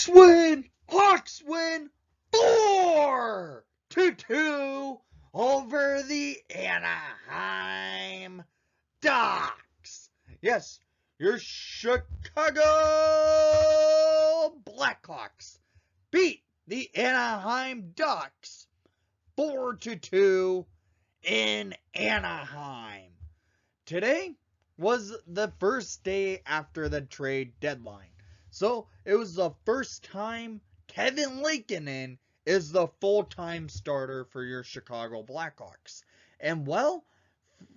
Hawks win! Hawks win 4-2 over the Anaheim Ducks. Yes, your Chicago Blackhawks beat the Anaheim Ducks 4-2 in Anaheim. Today was the first day after the trade deadline. So it was the first time Kevin Lankinen is the full-time starter for your Chicago Blackhawks. And well,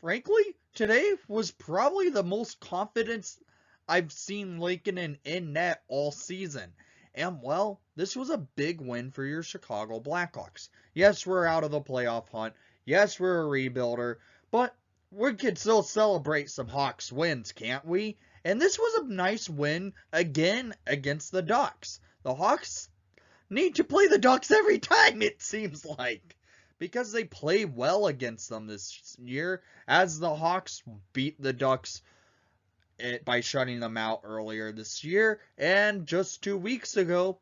frankly, today was probably the most confidence I've seen Lankinen in net all season. And well, this was a big win for your Chicago Blackhawks. Yes, we're out of the playoff hunt. Yes, we're a rebuilder. But we could still celebrate some Hawks wins, can't we? And this was a nice win again against the Ducks. The Hawks need to play the Ducks every time, it seems like, because they play well against them this year, as the Hawks beat the Ducks by shutting them out earlier this year. And just 2 weeks ago,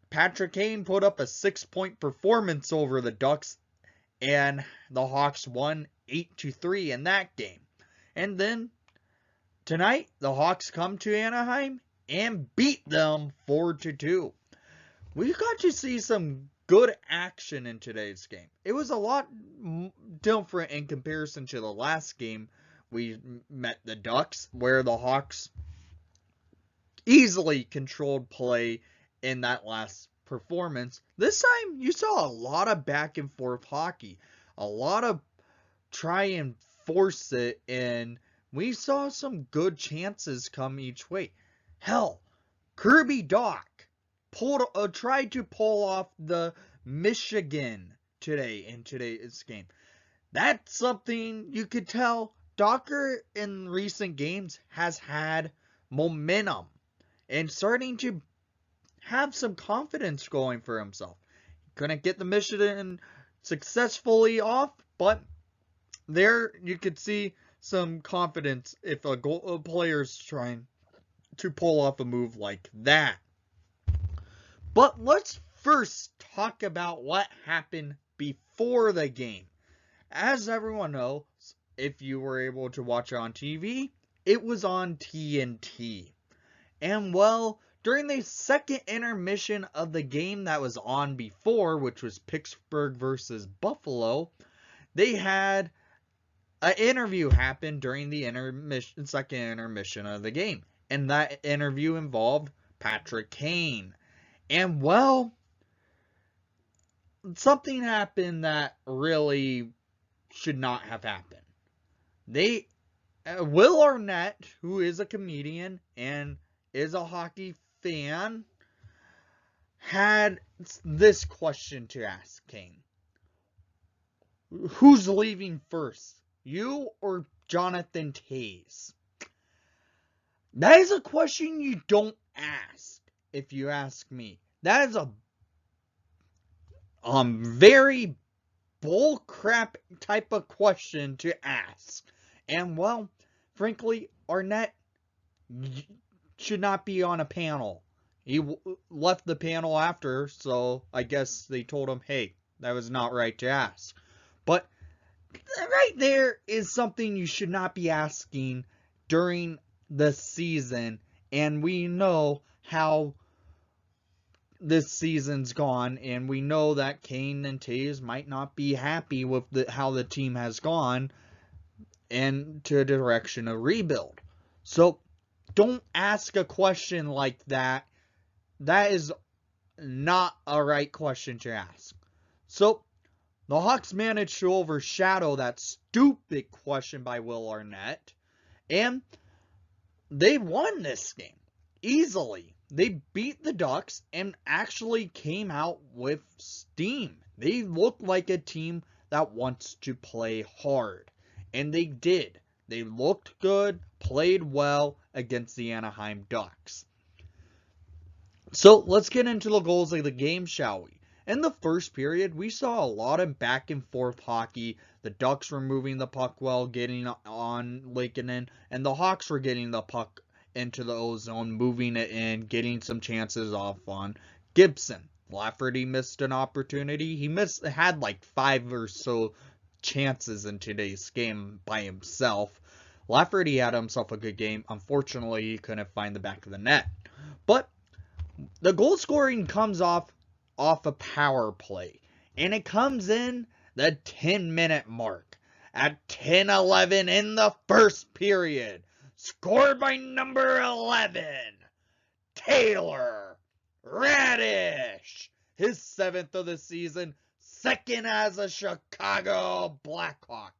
Patrick Kane put up a 6-point performance over the Ducks, and the Hawks won 8-3 in that game. And then tonight, the Hawks come to Anaheim and beat them 4-2. We got to see some good action in today's game. It was a lot different in comparison to the last game we met the Ducks, where the Hawks easily controlled play in that last performance. This time, you saw a lot of back and forth hockey. A lot of try and force it, and we saw some good chances come each way. Hell, Kirby Dach tried to pull off the Michigan today in today's game. That's something you could tell Docker in recent games has had momentum and starting to have some confidence going for himself. He couldn't get the Michigan successfully off, but there you could see some confidence if a player's trying to pull off a move like that. But let's first talk about what happened before the game. As everyone knows, if you were able to watch it on TV, it was on TNT. And well, during the second intermission of the game that was on before, which was Pittsburgh versus Buffalo, they had an interview happen during the second intermission of the game. And that interview involved Patrick Kane. And well, something happened that really should not have happened. Will Arnett, who is a comedian and is a hockey fan, had this question to ask Kane. Who's leaving first, you or Jonathan Toews? That is a question you don't ask, if you ask me. That is a very bullcrap type of question to ask. And well, frankly, Arnett should not be on a panel. He left the panel after, so I guess they told him, hey, that was not right to ask. But right there is something you should not be asking during the season, and we know how this season's gone, and we know that Kane and Toews might not be happy with how the team has gone into a direction of rebuild. So don't ask a question like that. That is not a right question to ask. So the Hawks managed to overshadow that stupid question by Will Arnett, and they won this game easily. They beat the Ducks and actually came out with steam. They look like a team that wants to play hard. And they did. They looked good, played well against the Anaheim Ducks. So let's get into the goals of the game, shall we? In the first period, we saw a lot of back and forth hockey. The Ducks were moving the puck well, getting on Lankinen, and the Hawks were getting the puck into the ozone, moving it in, getting some chances off on Gibson. Lafferty missed an opportunity. He had like 5 or so chances in today's game by himself. Lafferty had himself a good game. Unfortunately, he couldn't find the back of the net. But the goal scoring comes off a power play. And it comes in the 10-minute mark at 10-11 in the first period. Scored by number 11, Taylor Radish. His 7th of the season, 2nd as a Chicago Blackhawk.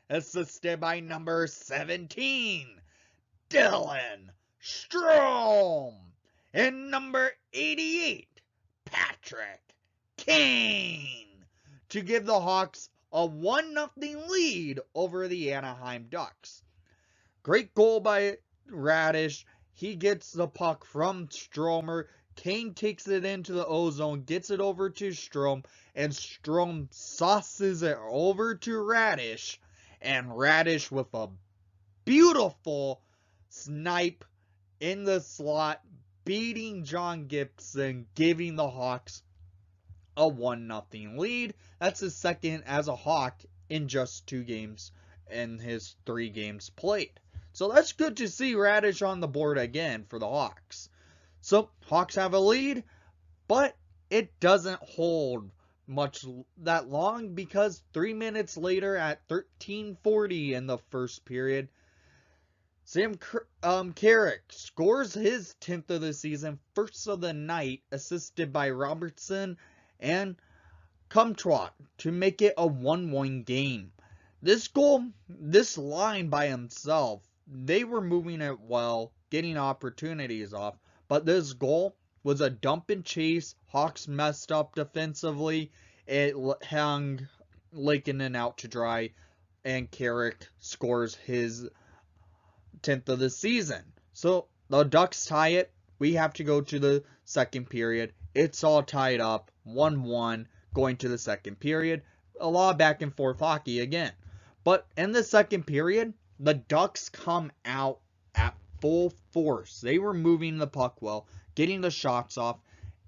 Assisted by number 17, Dylan Strome. And number 88, Patrick Kane. To give the Hawks a 1-0 lead over the Anaheim Ducks. Great goal by Radish. He gets the puck from Stromer. Kane takes it into the ozone, gets it over to Strome, and Strome sauces it over to Radish. And Radish with a beautiful snipe in the slot, beating John Gibson, giving the Hawks a 1-0 lead. That's his 2nd as a Hawk in just 2 games in his 3 games played. So that's good to see Radish on the board again for the Hawks. So Hawks have a lead, but it doesn't hold much that long, because 3 minutes later at 13:40 in the first period, Sam Carrick scores his 10th of the season, 1st of the night, assisted by Robertson and Comtois to make it a 1-1 game. This goal, this line by himself, they were moving it well, getting opportunities off, but this goal was a dump and chase. Hawks messed up defensively. It hung Lakeinen out to dry, and Carrick scores his 10th of the season. So the Ducks tie it. We have to go to the second period. It's all tied up, 1-1, going to the second period. A lot of back and forth hockey again. But in the second period, the Ducks come out at full force. They were moving the puck well, getting the shots off,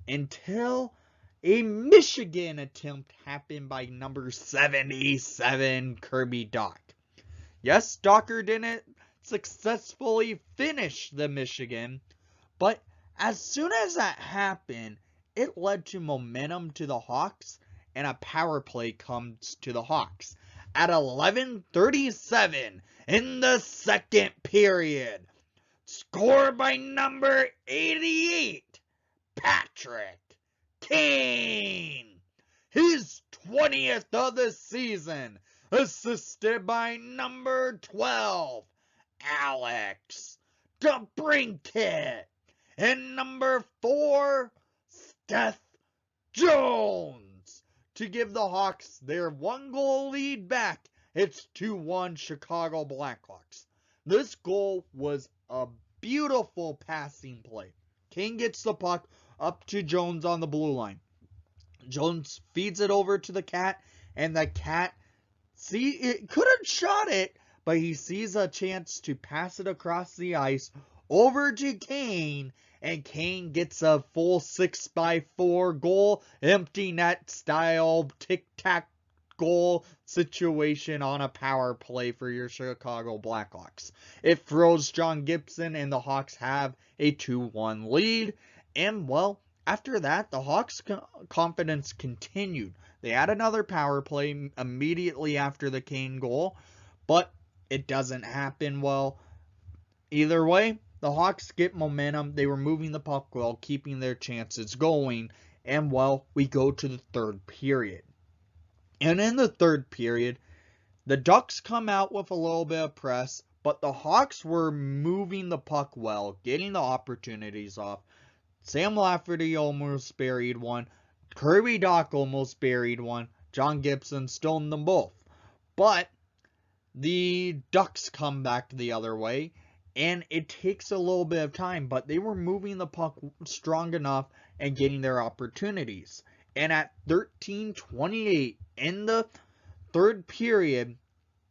until a Michigan attempt happened by number 77, Kirby Dach. Yes, Docker didn't successfully finish the Michigan, but as soon as that happened, it led to momentum to the Hawks, and a power play comes to the Hawks at 11:37 in the second period. Scored by number 88, Patrick Kane. His 20th of the season, assisted by number 12, Alex DeBrincat. And number 4, Steph Jones. To give the Hawks their 1-goal lead back. It's 2-1 Chicago Blackhawks. This goal was a beautiful passing play. Kane gets the puck up to Jones on the blue line. Jones feeds it over to the Cat, and the Cat, it could have shot it, but he sees a chance to pass it across the ice over to Kane, and Kane gets a full 6x4 goal, empty net style tic-tac goal situation on a power play for your Chicago Blackhawks. It throws John Gibson, and the Hawks have a 2-1 lead. And, well, after that, the Hawks' confidence continued. They had another power play immediately after the Kane goal, but it doesn't happen well. Either way, the Hawks get momentum. They were moving the puck well, keeping their chances going. And, well, we go to the third period. And in the third period, the Ducks come out with a little bit of press, but the Hawks were moving the puck well, getting the opportunities off. Sam Lafferty almost buried one. Kirby Dach almost buried one. John Gibson stoned them both. But the Ducks come back the other way, and it takes a little bit of time, but they were moving the puck strong enough and getting their opportunities. And at 13:28 in the third period,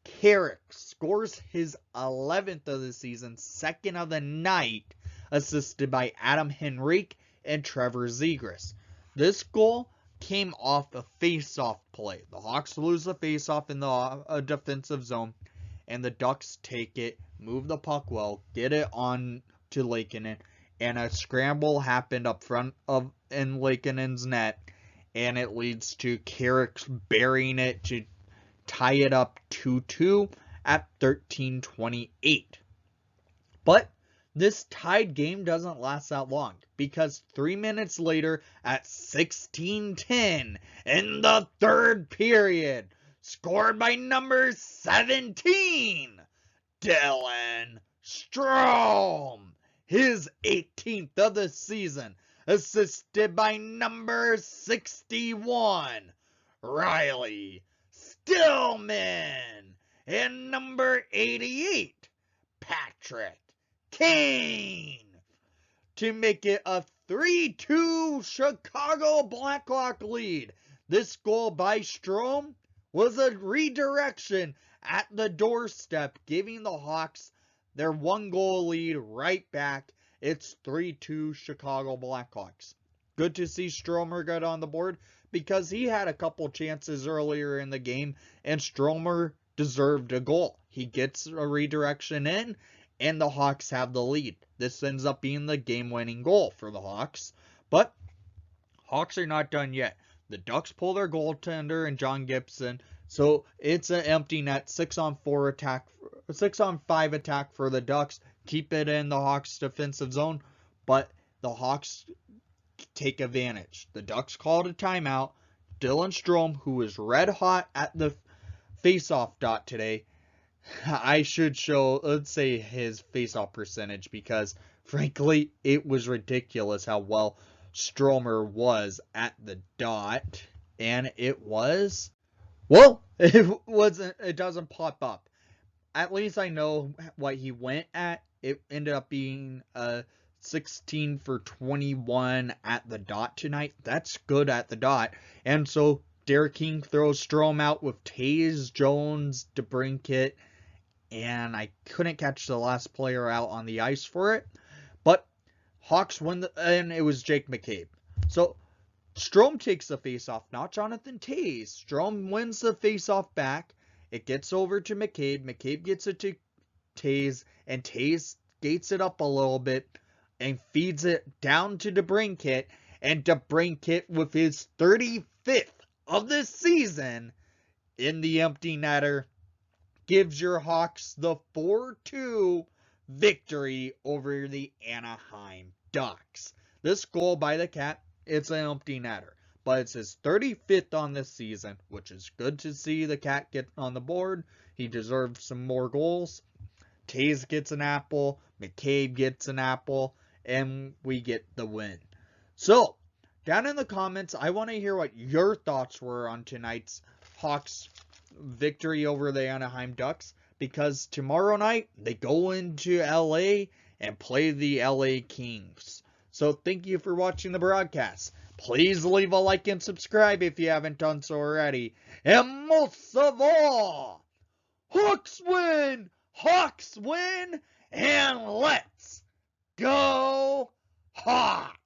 Carrick scores his 11th of the season, second of the night, assisted by Adam Henrique and Trevor Zegras. This goal came off a face-off play. The Hawks lose the face-off in the defensive zone, and the Ducks take it, move the puck well, get it on to Laakkonen, and a scramble happened up front of in Laakkonen's net, and it leads to Carrick burying it to tie it up 2-2 at 13:28. But this tied game doesn't last that long, because 3 minutes later at 16:10 in the third period, scored by number 17, Dylan Strome, his 18th of the season, assisted by number 61, Riley Stillman, and number 88, Patrick Kane, to make it a 3-2 Chicago Blackhawk lead. This goal by Strome was a redirection at the doorstep, giving the Hawks their 1-goal lead right back. It's 3-2 Chicago Blackhawks. Good to see Stromer get on the board, because he had a couple chances earlier in the game, and Stromer deserved a goal. He gets a redirection in, and the Hawks have the lead. This ends up being the game-winning goal for the Hawks. But Hawks are not done yet. The Ducks pull their goaltender and John Gibson, so it's an empty net 6-on-5 attack for the Ducks. Keep it in the Hawks defensive zone, but the Hawks take advantage. The Ducks called a timeout. Dylan Strome, who was red hot at the face-off dot today, I should show, let's say, his face-off percentage, because frankly it was ridiculous how well Stromer was at the dot. And it was, well, it doesn't pop up. At least I know what he went at. It ended up being 16 for 21 at the dot tonight. That's good at the dot. And so Derek King throws Strome out with Taze, Jones, DeBrincat, and I couldn't catch the last player out on the ice for it. But Hawks win, and it was Jake McCabe. So Strome takes the faceoff, not Jonathan Taze. Strome wins the faceoff back. It gets over to McCabe. McCabe gets it to Taze, and Taze skates it up a little bit and feeds it down to DeBrincat, and DeBrincat, with his 35th of the season in the empty netter, gives your Hawks the 4-2 victory over the Anaheim Ducks. This goal by the Cat, it's an empty netter, but it's his 35th on this season, which is good to see the Cat get on the board. He deserves some more goals. Taze gets an apple, McCabe gets an apple, and we get the win. So, down in the comments, I want to hear what your thoughts were on tonight's Hawks victory over the Anaheim Ducks, because tomorrow night they go into LA and play the LA Kings. So thank you for watching the broadcast. Please leave a like and subscribe if you haven't done so already. And most of all, Hawks win! Hawks win! And let's go Hawks!